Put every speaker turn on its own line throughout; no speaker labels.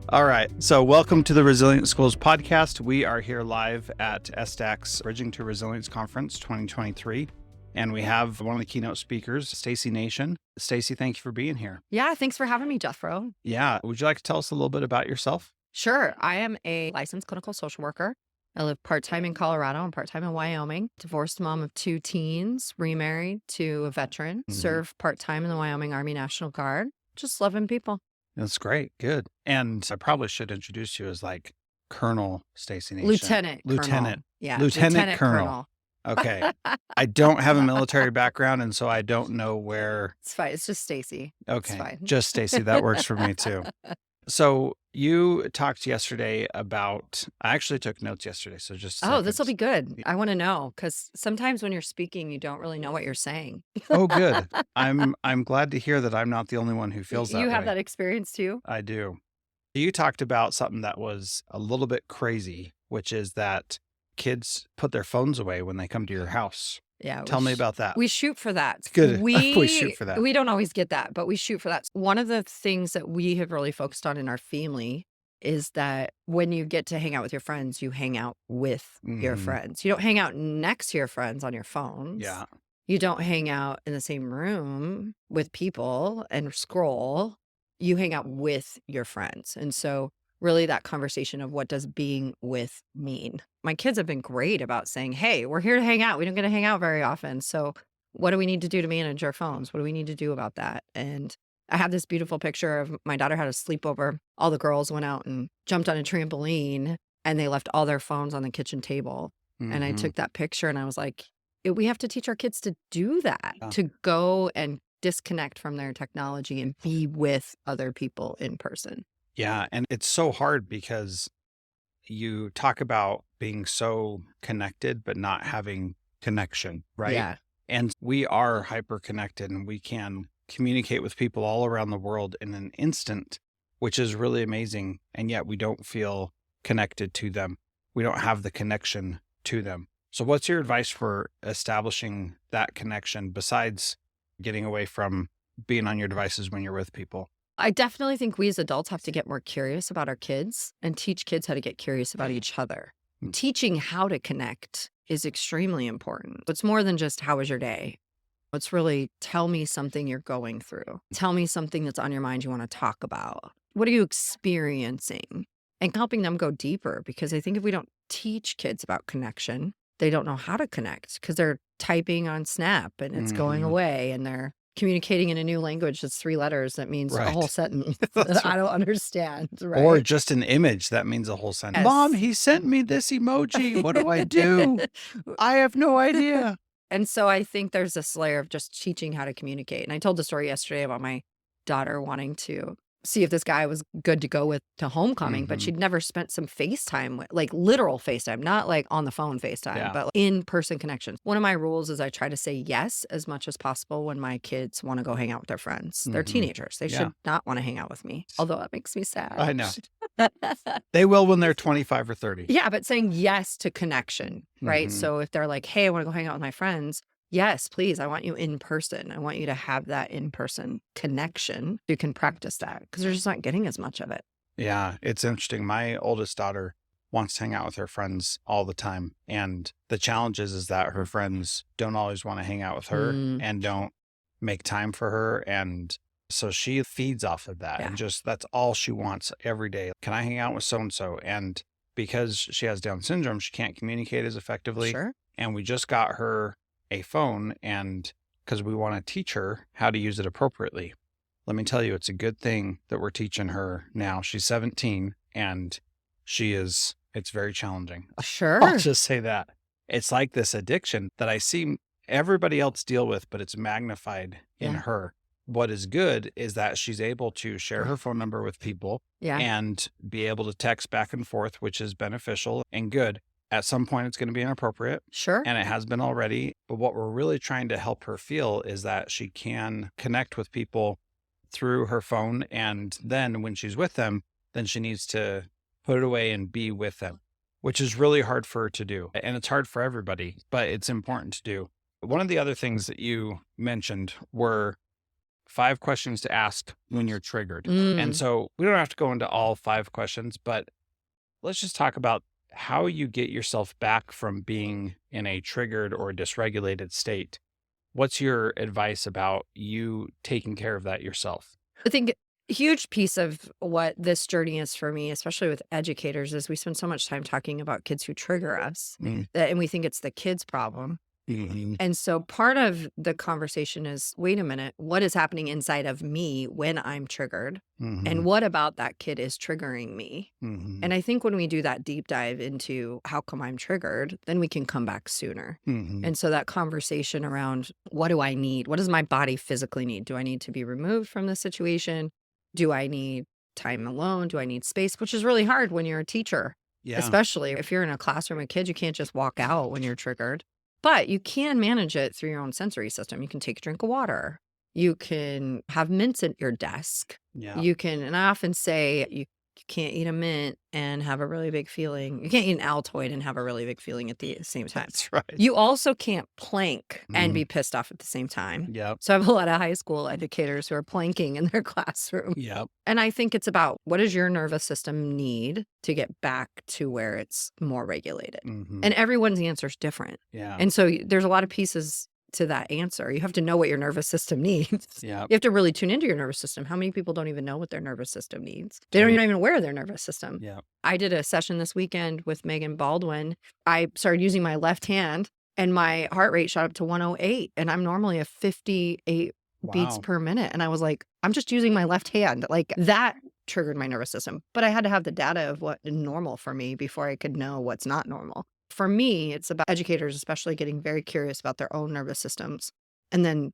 All right. So welcome to the Resilient Schools podcast. We are here live at SDAC's Bridging to Resilience Conference 2023. And we have one of the keynote speakers, Stacy Nation. Stacy, thank you for being here.
Yeah, thanks for having me, Jethro.
Yeah. Would you like to tell us a little bit about yourself?
Sure. I am a licensed clinical social worker. I live part-time in Colorado and part-time in Wyoming. Divorced mom of 2 teens, remarried to a veteran, served part-time in the Wyoming Army National Guard. Just loving people.
That's great. Good. And I probably should introduce you as like Colonel Stacy Nation.
Lieutenant.
Yeah.
Lieutenant
Colonel. Okay. I don't have a military background, and so I don't know where.
It's fine. It's just Stacy.
Okay.
It's fine.
Just Stacy. That works for me too. So you talked yesterday about, I actually took notes yesterday. So just
this will be good. I want to know, because sometimes when you're speaking, you don't really know what you're saying.
Oh, good. I'm glad to hear that I'm not the only one who feels that
You have
way.
that experience too?
I do. You talked about something that was a little bit crazy, which is that kids put their phones away when they come to your house.
Yeah.
Tell me about that.
We shoot for that.
Good. We shoot for that.
We don't always get that, but we shoot for that. One of the things that we have really focused on in our family is that when you get to hang out with your friends, you hang out with your friends. You don't hang out next to your friends on your phones.
Yeah.
You don't hang out in the same room with people and scroll. You hang out with your friends. And so really that conversation of what does being with mean? My kids have been great about saying, hey, we're here to hang out. We don't get to hang out very often. So what do we need to do to manage our phones? What do we need to do about that? And I have this beautiful picture of my daughter had a sleepover. All the girls went out and jumped on a trampoline and they left all their phones on the kitchen table. And I took that picture and I was like, we have to teach our kids to do that, to go and disconnect from their technology and be with other people in person.
Yeah. And it's so hard because you talk about being so connected, but not having connection, right?
Yeah.
And we are hyper connected and we can communicate with people all around the world in an instant, which is really amazing. And yet we don't feel connected to them. We don't have the connection to them. So what's your advice for establishing that connection besides getting away from being on your devices when you're with people?
I definitely think we as adults have to get more curious about our kids and teach kids how to get curious about each other. Teaching how to connect is extremely important. It's more than just how was your day? It's really tell me something you're going through. Tell me something that's on your mind you want to talk about. What are you experiencing? And helping them go deeper, because I think if we don't teach kids about connection, they don't know how to connect because they're typing on Snap and it's going away and they're communicating in a new language that's 3 letters that means a whole sentence that I don't understand. Right?
Or just an image that means a whole sentence.
Yes.
Mom, he sent me this emoji. What do I do? I have no idea.
And so I think there's this layer of just teaching how to communicate. And I told the story yesterday about my daughter wanting to see if this guy was good to go with to homecoming, but she'd never spent some FaceTime with, like literal FaceTime, not like on the phone FaceTime, but in-person connections. One of my rules is I try to say yes as much as possible when my kids want to go hang out with their friends. They're teenagers. They should not want to hang out with me, although that makes me sad.
I know. They will when they're 25 or 30.
Yeah, but saying yes to connection, right? So if they're like, hey, I want to go hang out with my friends, yes, please. I want you in person. I want you to have that in-person connection. You can practice that because they're just not getting as much of it.
Yeah, it's interesting. My oldest daughter wants to hang out with her friends all the time. And the challenge is that her friends don't always want to hang out with her and don't make time for her. And so she feeds off of that and just that's all she wants every day. Can I hang out with so-and-so? And because she has Down syndrome, she can't communicate as effectively.
Sure.
And we just got her a phone and because we want to teach her how to use it appropriately. Let me tell you, it's a good thing that we're teaching her now. She's 17 and it's very challenging.
Sure.
I'll just say that. It's like this addiction that I see everybody else deal with, but it's magnified in her. What is good is that she's able to share her phone number with people and be able to text back and forth, which is beneficial and good. At some point, it's going to be inappropriate.
Sure.
And it has been already. But what we're really trying to help her feel is that she can connect with people through her phone. And then when she's with them, then she needs to put it away and be with them, which is really hard for her to do. And it's hard for everybody, but it's important to do. One of the other things that you mentioned were 5 questions to ask when you're triggered. And
Mm.
so we don't have to go into all 5 questions, but let's just talk about how you get yourself back from being in a triggered or dysregulated state. What's your advice about you taking care of that yourself?
I think a huge piece of what this journey is for me, especially with educators, is we spend so much time talking about kids who trigger us, and we think it's the kids' problem.
Mhm.
And so part of the conversation is, wait a minute, what is happening inside of me when I'm triggered? And
Mhm.
what about that kid is triggering me?
Mhm.
And I think when we do that deep dive into how come I'm triggered, then we can come back sooner.
Mhm.
And so that conversation around, what do I need? What does my body physically need? Do I need to be removed from the situation? Do I need time alone? Do I need space? Which is really hard when you're a teacher,
Yeah.
especially if you're in a classroom of kids. You can't just walk out when you're triggered, but you can manage it through your own sensory system. You can take a drink of water. You can have mints at your desk.
Yeah.
You can, and I often say, you can't eat a mint and have a really big feeling. You can't eat an Altoid and have a really big feeling at the same time.
That's right.
You also can't plank and
Mhm.
be pissed off at the same time.
Yep.
So I have a lot of high school educators who are planking in their classroom.
Yep.
And I think it's about, what does your nervous system need to get back to where it's more regulated?
Mhm.
And everyone's answer is different.
Yeah.
And so there's a lot of pieces to that answer. You have to know what your nervous system needs.
Yep.
You have to really tune into your nervous system. How many people don't even know what their nervous system needs? They don't even aware of their nervous system.
Yeah.
I did a session this weekend with Megan Baldwin. I started using my left hand and my heart rate shot up to 108. And I'm normally a 58 beats
Wow.
per minute. And I was like, I'm just using my left hand. Like, that triggered my nervous system. But I had to have the data of what is normal for me before I could know what's not normal. For me, it's about educators, especially, getting very curious about their own nervous systems and then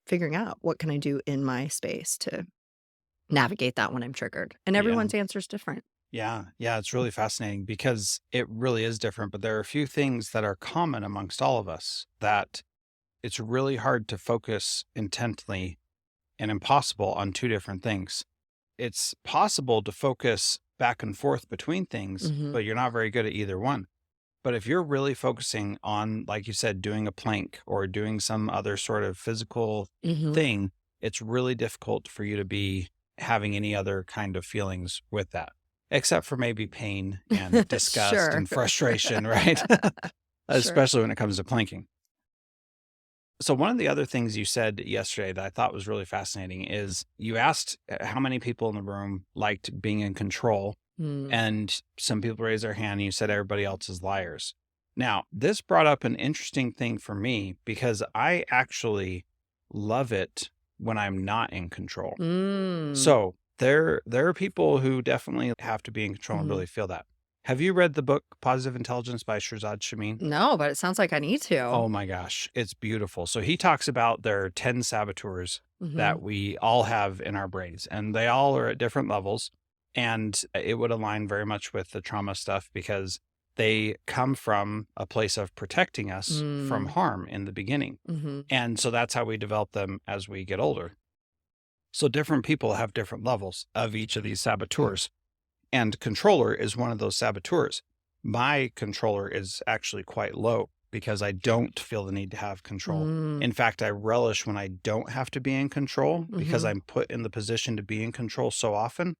figuring out, what can I do in my space to navigate that when I'm triggered? And
Yeah.
everyone's answer is different.
Yeah. Yeah. It's really fascinating because it really is different, but there are a few things that are common amongst all of us that it's really hard to focus intently and impossible on 2 different things. It's possible to focus back and forth between things,
Mhm.
but you're not very good at either one. But if you're really focusing on, like you said, doing a plank or doing some other sort of physical
Mhm.
thing, it's really difficult for you to be having any other kind of feelings with that, except for maybe pain and disgust
Sure.
and frustration, right?
Sure.
Especially when it comes to planking. So one of the other things you said yesterday that I thought was really fascinating is you asked how many people in the room liked being in control,
Mm.
and some people raised their hand and you said everybody else is liars. Now, this brought up an interesting thing for me because I actually love it when I'm not in control.
Mm.
So there are people who definitely have to be in control and
Mhm.
really feel that. Have you read the book Positive Intelligence by Shirzad Shamin?
No, but it sounds like I need to.
Oh my gosh, it's beautiful. So he talks about there are 10 saboteurs that
Mhm.
we all have in our brains, and they all are at different levels. And it would align very much with the trauma stuff because they come from a place of protecting us from
Mm.
harm in the beginning.
Mhm.
And so that's how we develop them as we get older. So different people have different levels of each of these saboteurs. And controller is one of those saboteurs. My controller is actually quite low because I don't feel the need to have control.
Mm.
In fact, I relish when I don't have to be in control because
Mhm.
I'm put in the position to be in control so often.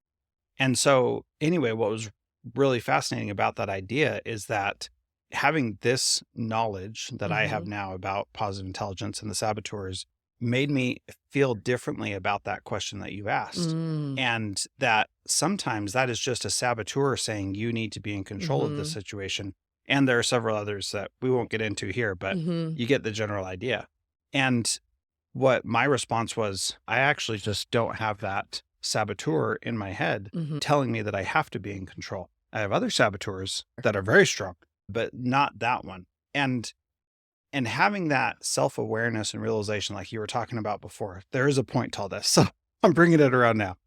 And so, anyway, what was really fascinating about that idea is that having this knowledge that I have
Mhm.
now about positive intelligence and the saboteurs made me feel differently about that question that you asked.
Mm.
And that sometimes that is just a saboteur saying you need to be in control of this
Mhm.
situation. And there are several others that we won't get into here, but
Mhm.
you get the general idea. And what my response was, I actually just don't have that saboteur in my head
Mhm.
telling me that I have to be in control. I have other saboteurs that are very strong, but not that one. And having that self-awareness and realization, like you were talking about before, there is a point to all this. So I'm bringing it around now.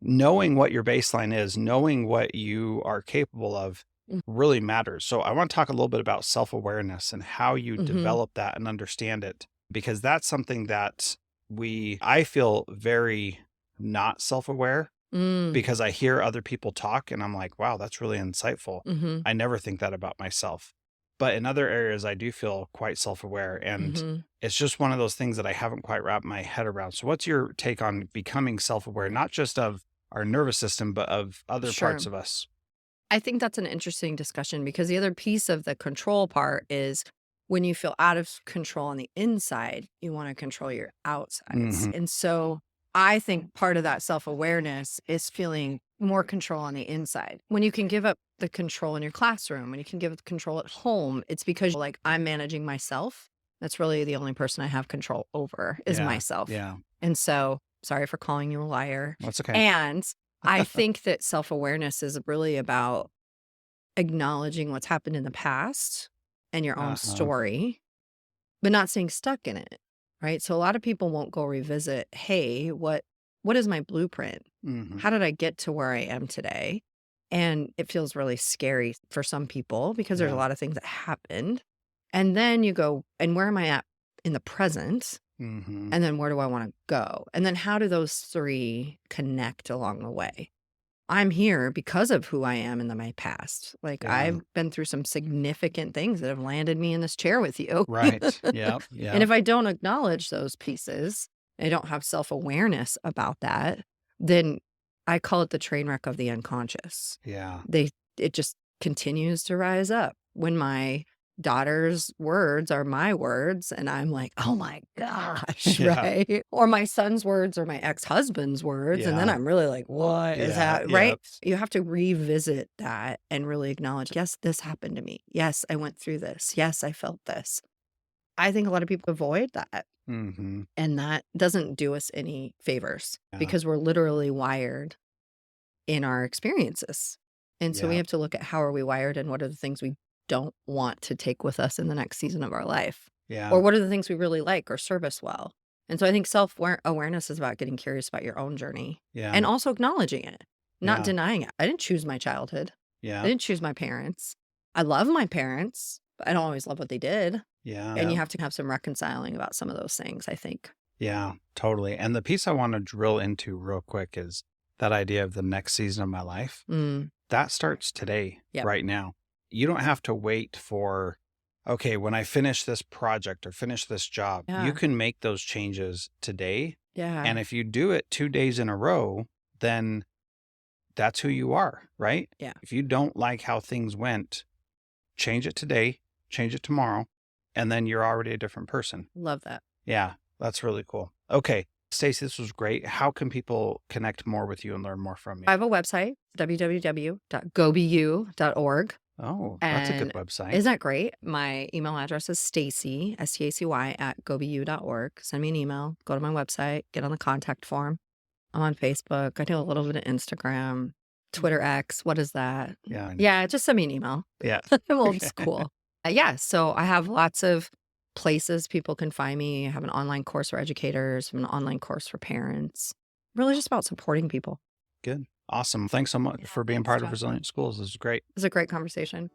Knowing what your baseline is, knowing what you are capable of
Mm.
really matters. So I want to talk a little bit about self-awareness and how you
Mhm.
develop that and understand it, because that's something that I feel very not self-aware
Mm.
because I hear other people talk and I'm like, wow, that's really insightful.
Mhm.
I never think that about myself. But in other areas, I do feel quite self-aware, and
Mhm.
it's just one of those things that I haven't quite wrapped my head around. So what's your take on becoming self-aware, not just of our nervous system, but of other parts
Sure.
of us?
I think that's an interesting discussion because the other piece of the control part is when you feel out of control on the inside, you want to control your outsides.
Mhm.
And so I think part of that self awareness is feeling more control on the inside. When you can give up the control in your classroom, when you can give up control at home, it's because like I'm managing myself. That's really the only person I have control over is
Yeah.
myself.
Yeah.
And so sorry for calling you a liar.
That's okay.
And I think that self awareness is really about acknowledging what's happened in the past and your own
Uh-huh.
story, but not staying stuck in it, right? So a lot of people won't go revisit, hey, what is my blueprint?
Mhm.
How did I get to where I am today? And it feels really scary for some people because there's a
Yeah.
lot of things that happened. And then you go, and where am I at in the present?
Mhm.
And then where do I want to go? And then how do those three connect along the way? I'm here because of who I am in my past. Like,
Yeah.
I've been through some significant things that have landed me in this chair with you.
Right. Yep.
And
Yep.
if I don't acknowledge those pieces, I don't have self-awareness about that, then I call it the train wreck of the unconscious.
Yeah.
It just continues to rise up. When my daughter's words are my words and I'm like, "Oh my gosh,"
Yeah.
right? Or my son's words or my ex-husband's words, and then
Yeah.
I'm really like, "What is
Yeah.
that?" Right?
Yep.
You have to revisit that and really acknowledge, "Yes, this happened to me. Yes, I went through this. Yes, I felt this." I think a lot of people avoid that,
Mhm.
and that doesn't do us any favors
Yeah.
because we're literally wired in our experiences. And so we
Yeah.
have to look at how are we wired and what are the things we don't want to take with us in the next season of our life?
Yeah.
Or what are the things we really like or serve us well? And so I think self awareness is about getting curious about your own journey
Yeah.
and also acknowledging it, not
Yeah.
denying it. I didn't choose my childhood. I
Yeah.
didn't choose my parents. I love my parents, but I don't always love what they did.
Yeah.
And you have to have some reconciling about some of those things, I think.
Yeah, totally. And the piece I want to drill into real quick is that idea of the next season of my life.
Mm,
That starts today,
yep.
right now. You don't have to wait for, okay, when I finish this project or finish this job, you
Yeah.
can make those changes today.
Yeah.
And if you do it 2 days in a row, then that's who you are, right?
Yeah.
If you don't like how things went, change it today, change it tomorrow, and then you're already a different person.
Love that.
Yeah, that's really cool. Okay, Stacey, this was great. How can people connect more with you and learn more from you?
I have a website, www.gobu.org.
Oh, that's a good
And
website.
isn't that great? My email address is Stacy, Stacy, at gobu.org. Send me an email, go to my website, get on the contact form. I'm on Facebook. I do a little bit of Instagram, Twitter X. What is that?
Yeah.
Yeah, just send me an email.
Yeah.
I'm old school. Yeah, so I have lots of places people can find me. I have an online course for educators, I have an online course for parents. Really just about supporting people.
Good. Awesome. Thanks so much
Yeah,
for being
thanks,
part of
Jeff.
Resilient Schools. This is great.
It was a great conversation.